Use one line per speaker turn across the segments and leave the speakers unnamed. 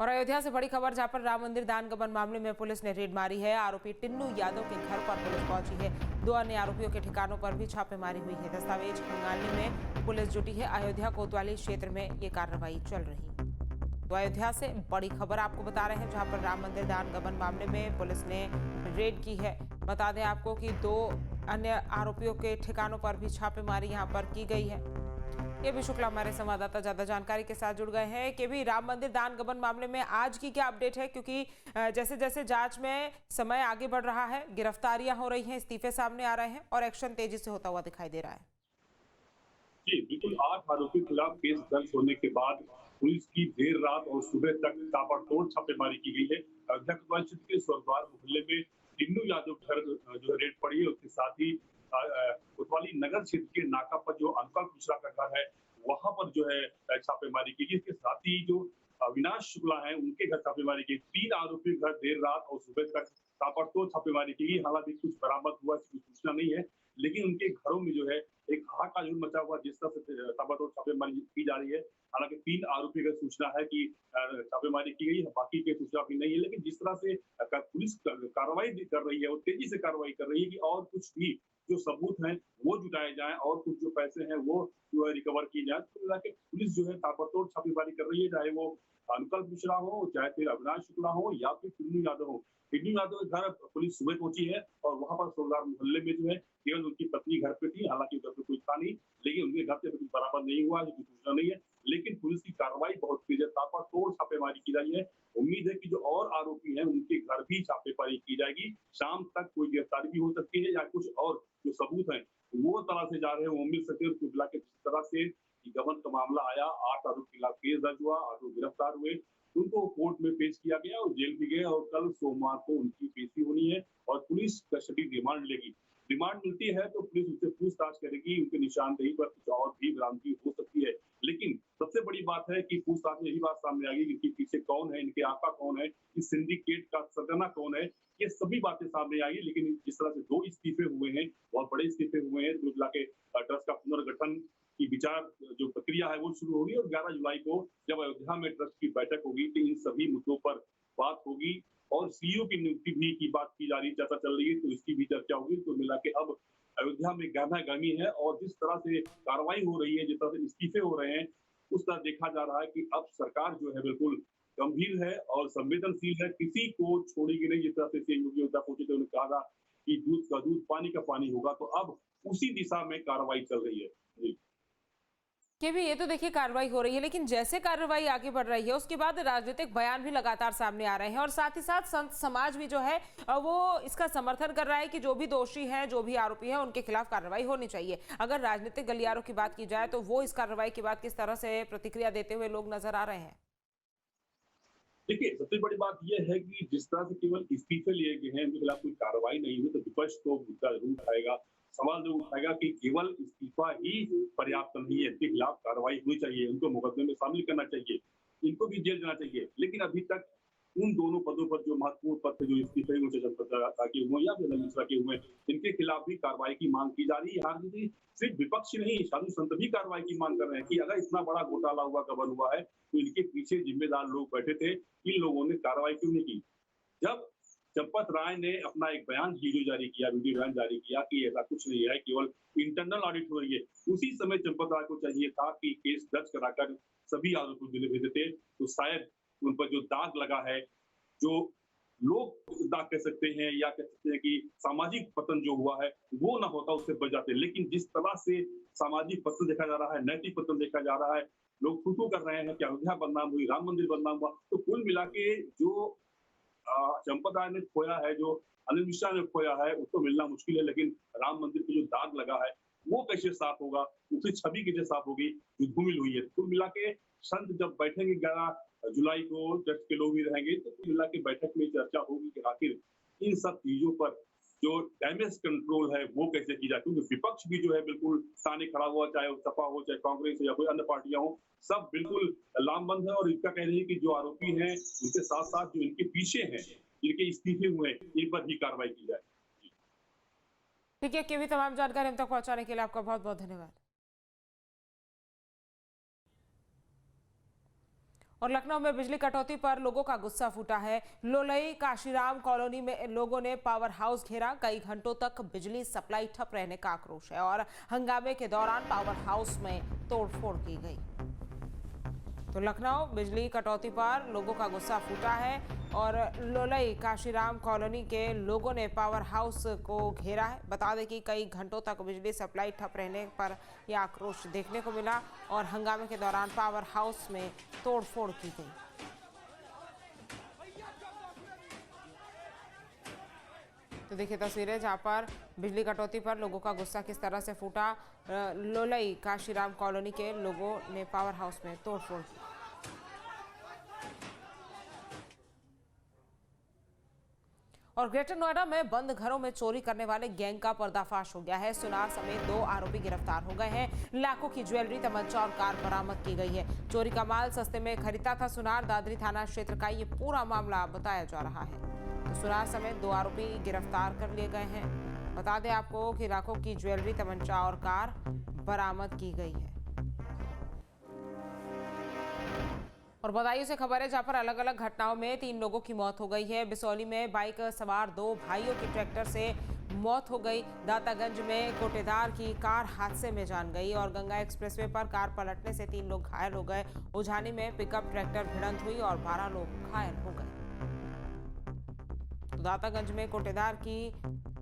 और अयोध्या से बड़ी खबर, जहां पर राम मंदिर दान गबन मामले में पुलिस ने रेड मारी है। आरोपी टिन्नू यादव के घर पर पुलिस पहुंची है। 2 अन्य आरोपियों के ठिकानों पर भी छापेमारी हुई है। दस्तावेज खंगालने में पुलिस जुटी है। अयोध्या कोतवाली क्षेत्र में ये कार्रवाई चल रही है। तो अयोध्या से बड़ी खबर आपको बता रहे हैं, जहां पर राम मंदिर दान गबन मामले में पुलिस ने रेड की है। बता दें आपको कि 2 अन्य आरोपियों के ठिकानों पर भी छापेमारी यहां पर की गई है। केबी शुक्ला हमारे संवाददाता ज्यादा जानकारी के साथ जुड़ गए हैं। केबी, राम मंदिर दान गबन मामले में आज की क्या अपडेट है? क्योंकि जैसे जैसे जांच में समय आगे बढ़ रहा है, गिरफ्तारियां हो रही हैं, इस्तीफे सामने आ रहे हैं और एक्शन तेजी से होता हुआ दिखाई दे रहा है।
जी, बिल्कुल 8 आरोपियों के खिलाफ केस दर्ज होने के बाद पुलिस की देर रात और सुबह तक ताबड़तोड़ छापेमारी की गई है। अयोध्या कोतवाली क्षेत्र के स्वर्गद्वार मोहल्ले में टिन्नू यादव घर जो है रेड पड़ी है। उसके साथ ही कोतवाली नगर क्षेत्र के नाका पर जो अंकल मिश्रा का घर है, वहां पर जो है छापेमारी की गई। इसके साथ ही जो अविनाश शुक्ला है, उनके घर छापेमारी की। 3 आरोपी घर देर रात और सुबह तक ताबड़तोड़ छापेमारी की गई। हालांकि कुछ बरामद हुआ इसकी सूचना नहीं है, लेकिन उनके घरों में जो है एक हाहाकार जरूर मचा हुआ, जिस तरह से ताबड़तोड़ छापेमारी की जा रही है। हालांकि 3 आरोपी का सूचना है कि छापेमारी की गई है, बाकी की सूचना भी नहीं है। लेकिन जिस तरह से पुलिस कार्रवाई कर रही है, वो तेजी से कार्रवाई कर रही है कि और कुछ भी जो सबूत हैं वो जुटाए जाएं और कुछ जो पैसे हैं वो जो है रिकवर किए जाए। तो मिला के पुलिस जो है ताबड़तोड़ छापेमारी कर रही है, चाहे वो अंकल मिश्रा हो, चाहे फिर अविनाश शुक्ला हो या फिर टिन्नू यादव हो। टिन्नू यादव के घर पुलिस सुबह पहुंची है और वहां पर सोलदार मोहल्ले में जो है केवल उनकी पत्नी घर पे थी। हालांकि घर पे कोई था नहीं, लेकिन उनके घर से कुछ बरामद नहीं हुआ, इसकी सूचना नहीं है। लेकिन पुलिस की कार्रवाई बहुत तेज है, ताबड़तोड़ छापेमारी की जा रही है। उम्मीद है कि जो और आरोपी हैं उनके घर भी छापेमारी की जाएगी। शाम तक कोई गिरफ्तारी भी हो सकती है या कुछ और जो सबूत हैं वो तलाशे जा रहे हैं, वो मिल सकते हैं। उसको मिला के जिस तरह से गबन का मामला आया, 8 आरोपी के खिलाफ केस दर्ज हुआ, 8 लोग गिरफ्तार हुए, उनको कोर्ट में पेश किया गया और जेल भी गए और कल सोमवार को उनकी पेशी होनी है और पुलिस कस्टडी रिमांड लेगी। रिमांड मिलती है तो पुलिस उससे पूछताछ करेगी, उनके निशानदेही पर कुछ और भी बरामदगी हो सकती है। लेकिन सबसे बड़ी बात है कि पूछताछ में यही बात सामने आएगी कि इनके पीछे कौन है, इनके आका कौन है, इस सिंडिकेट का सरगना कौन है, ये सभी बातें सामने आएगी। लेकिन जिस तरह से 2 इस्तीफे हुए हैं, बहुत बड़े इस्तीफे हुए हैं, कुल मिला के ट्रस्ट का पुनर्गठन की विचार जो प्रक्रिया है वो शुरू होगी और 11 जुलाई को जब अयोध्या में ट्रस्ट की बैठक होगी तो इन सभी मुद्दों पर बात होगी और सीईओ की नियुक्ति भी की बात की जा रही है, चर्चा चल रही है, तो इसकी भी चर्चा होगी। तो मिला के अब अयोध्या में गहमा गहमी है और जिस तरह से कार्रवाई हो रही है, जिस तरह से इस्तीफे हो रहे हैं, उस तरह देखा जा रहा है कि अब सरकार जो है बिल्कुल गंभीर है और संवेदनशील है, किसी को छोड़ेगी नहीं। जिस तरह से सीएम योगी आदित्यनाथ पहुंचे थे, उन्होंने कहा था कि दूध का दूध पानी का पानी होगा, तो अब उसी दिशा में कार्रवाई चल रही है। जी।
के भी, ये तो देखिए कार्रवाई हो रही है, लेकिन जैसे कार्रवाई आगे बढ़ रही है उसके बाद राजनीतिक बयान भी लगातार सामने आ रहे हैं और साथ ही साथ संत समाज भी जो है वो इसका समर्थन कर रहा है कि जो भी दोषी हैं, जो भी आरोपी हैं, उनके खिलाफ कार्रवाई होनी चाहिए। अगर राजनीतिक गलियारों की बात की जाए तो वो इस कार्रवाई के बाद किस तरह से प्रतिक्रिया देते हुए लोग नजर आ रहे हैं?
देखिए, सबसे बड़ी बात ये है कि जिस तरह से केवल इस्तीफे लिए गए हैं, उनके खिलाफ कोई कार्रवाई नहीं हुई, तो विपक्ष तो मुद्दा जरूर उठाएगा, सवाल जरूर उठाएगा कि केवल इस्तीफा ही पर्याप्त नहीं है, इनके खिलाफ कार्रवाई होनी चाहिए, उनको मुकदमे में शामिल करना चाहिए, इनको भी जेल जाना चाहिए। लेकिन अभी तक उन दोनों पदों पर जो महत्वपूर्ण पद थे, जो इस्तीफे ऊंचे जनप्रतिनिधिता के हुए या फिर मिश्रा के हुए, इनके खिलाफ भी कार्रवाई की मांग की जा रही है। यहाँ की सिर्फ विपक्ष ही नहीं, साधु संत भी कार्रवाई की मांग कर रहे हैं कि अगर इतना बड़ा घोटाला हुआ, गबन हुआ है, तो इनके पीछे जिम्मेदार लोग बैठे थे, इन लोगों ने कार्रवाई क्यों नहीं की? जब चंपत राय ने अपना एक बयान वीडियो बयान जारी किया कि ऐसा कुछ नहीं है, केवल इंटरनल ऑडिट हो रही है, उसी समय चंपत राय को चाहिए था कि केस दर्ज कराकर सभी आरोपियों को जेल भेज देते, तो शायद उन पर जो दाग लगा है, जो लोग दाग कह सकते हैं या कह सकते हैं कि सामाजिक पतन जो हुआ है, वो ना होता, उससे बच जाते। लेकिन जिस तरह से सामाजिक पतन देखा जा रहा है, नैतिक पतन देखा जा रहा है, लोग थू-थू कर रहे हैं कि अयोध्या बदनाम हुई, राम मंदिर बदनाम हुआ, तो कुल मिला के जो चंपत राय ने खोया है, जो अनिल मिश्रा ने खोया है, उसको मिलना मुश्किल है। लेकिन राम मंदिर पे जो दाग लगा है, वो कैसे साफ होगा, उसकी छवि कैसे साफ होगी, जो धूमिल हुई है। कुल मिला के संत जब बैठेंगे 11 जुलाई को, ट्रस्ट के लोग भी रहेंगे, तो कुल मिला के बैठक में चर्चा होगी कि आखिर इन सब चीजों पर जो डैमेज कंट्रोल है वो कैसे की जाए, क्योंकि विपक्ष भी जो है बिल्कुल सामने खड़ा हुआ, चाहे वो सपा हो, चाहे कांग्रेस हो या कोई अन्य पार्टियां हो, सब बिल्कुल लामबंद है और इनका कहना है कि जो आरोपी हैं उनके साथ साथ जो इनके पीछे हैं, जिनके इस्तीफे हुए हैं, इन पर भी कार्रवाई की जाए।
ठीक है, के भी तमाम जानकारी हम तक पहुंचाने के लिए आपका बहुत बहुत धन्यवाद। और लखनऊ में बिजली कटौती पर लोगों का गुस्सा फूटा है। लोलई काशीराम कॉलोनी में लोगों ने पावर हाउस घेरा। कई घंटों तक बिजली सप्लाई ठप रहने का आक्रोश है और हंगामे के दौरान पावर हाउस में तोड़फोड़ की गई। तो लखनऊ बिजली कटौती पर लोगों का गुस्सा फूटा है और लोलई काशीराम कॉलोनी के लोगों ने पावर हाउस को घेरा है। बता दें कि कई घंटों तक बिजली सप्लाई ठप रहने पर यह आक्रोश देखने को मिला और हंगामे के दौरान पावर हाउस में तोड़फोड़ की गई। तो देखिए तस्वीरें जहां पर बिजली कटौती पर लोगों का गुस्सा किस तरह से फूटा। लोलई काशीराम कॉलोनी के लोगों ने पावर हाउस में तोड़फोड़ की। और ग्रेटर नोएडा में बंद घरों में चोरी करने वाले गैंग का पर्दाफाश हो गया है। सुनार समेत 2 आरोपी गिरफ्तार हो गए हैं। लाखों की ज्वेलरी, तमंचा और कार बरामद की गई है। चोरी का माल सस्ते में खरीदा था। सुनार दादरी थाना क्षेत्र का ये पूरा मामला बताया जा रहा है। तो सुनार समेत 2 आरोपी गिरफ्तार कर लिए गए हैं। बता दें आपको कि लाखों की ज्वेलरी, तमंचा और कार बरामद की गई है। और बदायूं से खबर है जहां पर अलग अलग घटनाओं में 3 लोगों की मौत हो गई है। बिसौली में बाइक सवार 2 भाइयों की ट्रैक्टर से मौत हो गई। दातागंज में कोटेदार की कार हादसे में जान गई और गंगा एक्सप्रेसवे पर कार पलटने से 3 लोग घायल हो गए। उझानी में पिकअप ट्रैक्टर भिड़ंत हुई और 12 लोग घायल हो गए। तो दातागंज में कोटेदार की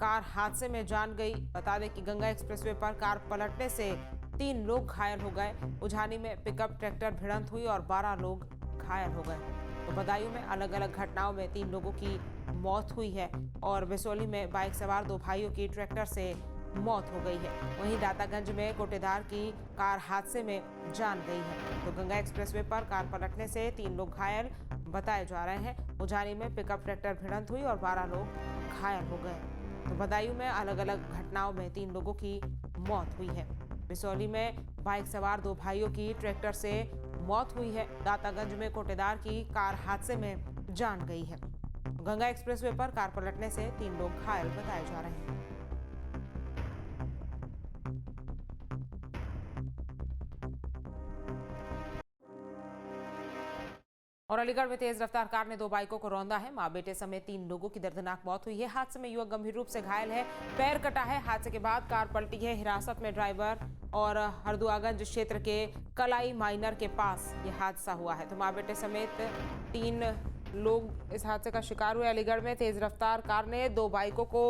कार हादसे में जान गई। बता दें कि गंगा एक्सप्रेसवे पर कार पलटने से 3 लोग घायल हो गए। उझानी में पिकअप ट्रैक्टर भिड़ंत हुई और 12 लोग घायल हो गए। तो बदायूं में अलग अलग घटनाओं में 3 लोगों की मौत हुई है और बिसौली में बाइक सवार 2 भाइयों की ट्रैक्टर से मौत हो गई है। वहीं दातागंज में कोटेदार की कार हादसे में जान गई है। तो गंगा एक्सप्रेसवे पर कार पलटने से 3 लोग घायल बताए जा रहे हैं। उझानी में पिकअप ट्रैक्टर भिड़ंत हुई और 12 लोग घायल हो गए। तो बदायूं में अलग अलग घटनाओं में 3 लोगों की मौत हुई है। बिसौली में बाइक सवार 2 भाइयों की ट्रैक्टर से मौत हुई है। दातागंज में कोटेदार की कार हादसे में जान गई है। गंगा एक्सप्रेसवे पर कार पलटने से 3 लोग घायल बताए जा रहे हैं। और अलीगढ़ में तेज रफ्तार कार ने 2 बाइकों को रौंदा है। मां बेटे समेत 3 लोगों की दर्दनाक मौत हुई है। हादसे में युवक गंभीर रूप से घायल है, पैर कटा है। हादसे के बाद कार पलटी है। हिरासत में ड्राइवर और हरदुआगंज क्षेत्र के कलाई माइनर के पास यह हादसा हुआ है। तो मां बेटे समेत 3 लोग इस हादसे का शिकार हुए। अलीगढ़ में तेज रफ्तार कार ने 2 बाइकों को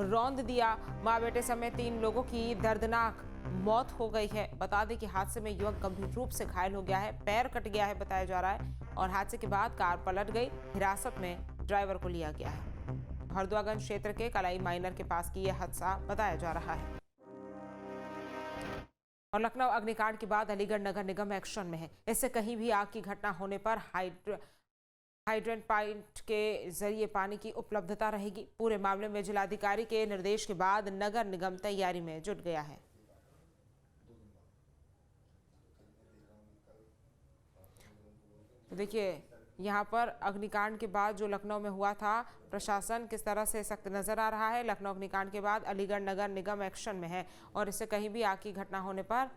रौंद दिया। मां बेटे समेत 3 लोगों की दर्दनाक मौत हो गई है। बता दें कि हादसे में युवक गंभीर रूप से घायल हो गया है, पैर कट गया है बताया जा रहा है और हादसे के बाद कार पलट गई। हिरासत में ड्राइवर को लिया गया है। हरदुआगंज क्षेत्र के कलाई माइनर के पास की यह हादसा बताया जा रहा है। और लखनऊ अग्निकांड के बाद अलीगढ़ नगर निगम एक्शन में है। इससे कहीं भी आग की घटना होने पर हाइड्रेंट पाइप के जरिए पानी की उपलब्धता रहेगी। पूरे मामले में जिलाधिकारी के निर्देश के बाद नगर निगम तैयारी में जुट गया है। तो देखिए यहाँ पर अग्निकांड के बाद जो लखनऊ में हुआ था, प्रशासन किस तरह से सख्त नजर आ रहा है। लखनऊ अग्निकांड के बाद अलीगढ़ नगर निगम एक्शन में है और इससे कहीं भी आग की घटना होने पर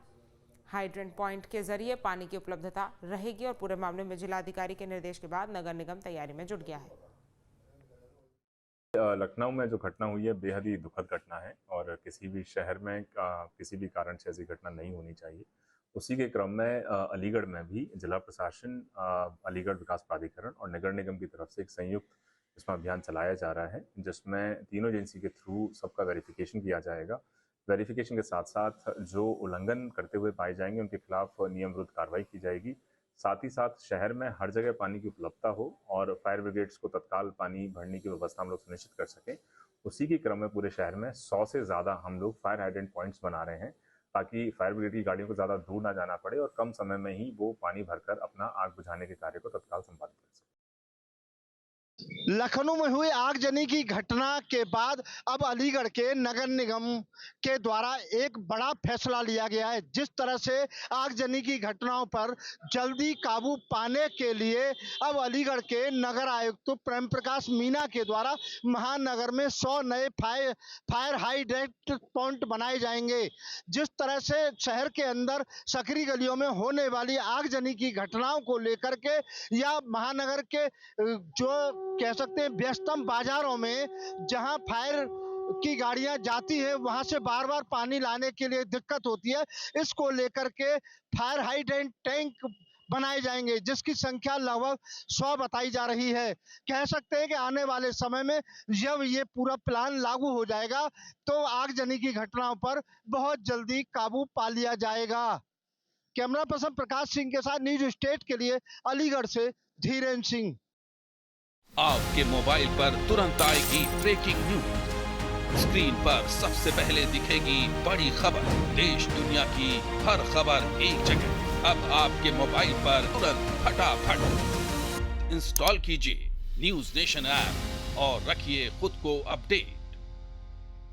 हाइड्रेंट पॉइंट के जरिए पानी की उपलब्धता रहेगी और पूरे मामले में जिलाधिकारी के निर्देश के बाद नगर निगम तैयारी में जुट गया है।
लखनऊ में जो घटना हुई है बेहद ही दुखद घटना है और किसी भी शहर में किसी भी कारण से ऐसी घटना नहीं होनी चाहिए। उसी के क्रम में अलीगढ़ में भी जिला प्रशासन, अलीगढ़ विकास प्राधिकरण और नगर निगम की तरफ से एक संयुक्त इसमें अभियान चलाया जा रहा है, जिसमें तीनों एजेंसी के थ्रू सबका वेरिफिकेशन किया जाएगा। वेरिफिकेशन के साथ साथ जो उल्लंघन करते हुए पाए जाएंगे उनके खिलाफ नियम विरुद्ध कार्रवाई की जाएगी। साथ ही साथ शहर में हर जगह पानी की उपलब्धता हो और फायर ब्रिगेड्स को तत्काल पानी भरने की व्यवस्था हम लोग सुनिश्चित कर सकें। उसी के क्रम में पूरे शहर में 100 से ज़्यादा हम लोग फायर हाइड्रेंट पॉइंट्स बना रहे हैं ताकि फायर ब्रिगेड की गाड़ियों को ज़्यादा दूर ना जाना पड़े और कम समय में ही वो पानी भरकर अपना आग बुझाने के कार्य को तत्काल संपादित कर सकें।
लखनऊ में हुई आगजनी की घटना के बाद अब अलीगढ़ के नगर निगम के द्वारा एक बड़ा फैसला लिया गया है। जिस तरह से आगजनी की घटनाओं पर जल्दी काबू पाने के लिए अब अलीगढ़ के नगर आयुक्त प्रेम प्रकाश मीना के द्वारा महानगर में 100 नए फायर हाइड्रेंट पॉइंट बनाए जाएंगे। जिस तरह से शहर के अंदर सकरी गलियों में होने वाली आगजनी की घटनाओं को लेकर के या महानगर के जो कह सकते हैं व्यस्तम बाजारों में जहां फायर की गाड़ियां जाती है वहां से बार बार पानी लाने के लिए दिक्कत होती है, इसको लेकर के फायर हाइड्रेंट टैंक बनाए जाएंगे जिसकी संख्या लगभग 100 बताई जा रही है। कह सकते हैं कि आने वाले समय में जब ये पूरा प्लान लागू हो जाएगा तो आगजनी की घटनाओं पर बहुत जल्दी काबू पा लिया जाएगा। कैमरा पर्सन प्रकाश सिंह के साथ न्यूज स्टेट के लिए अलीगढ़ से धीरेन्द्र सिंह।
आपके मोबाइल पर तुरंत आएगी ब्रेकिंग न्यूज, स्क्रीन पर सबसे पहले दिखेगी बड़ी खबर, देश दुनिया की हर खबर एक जगह। अब आपके मोबाइल पर तुरंत फटाफट इंस्टॉल कीजिए न्यूज नेशन ऐप और रखिए खुद को अपडेट।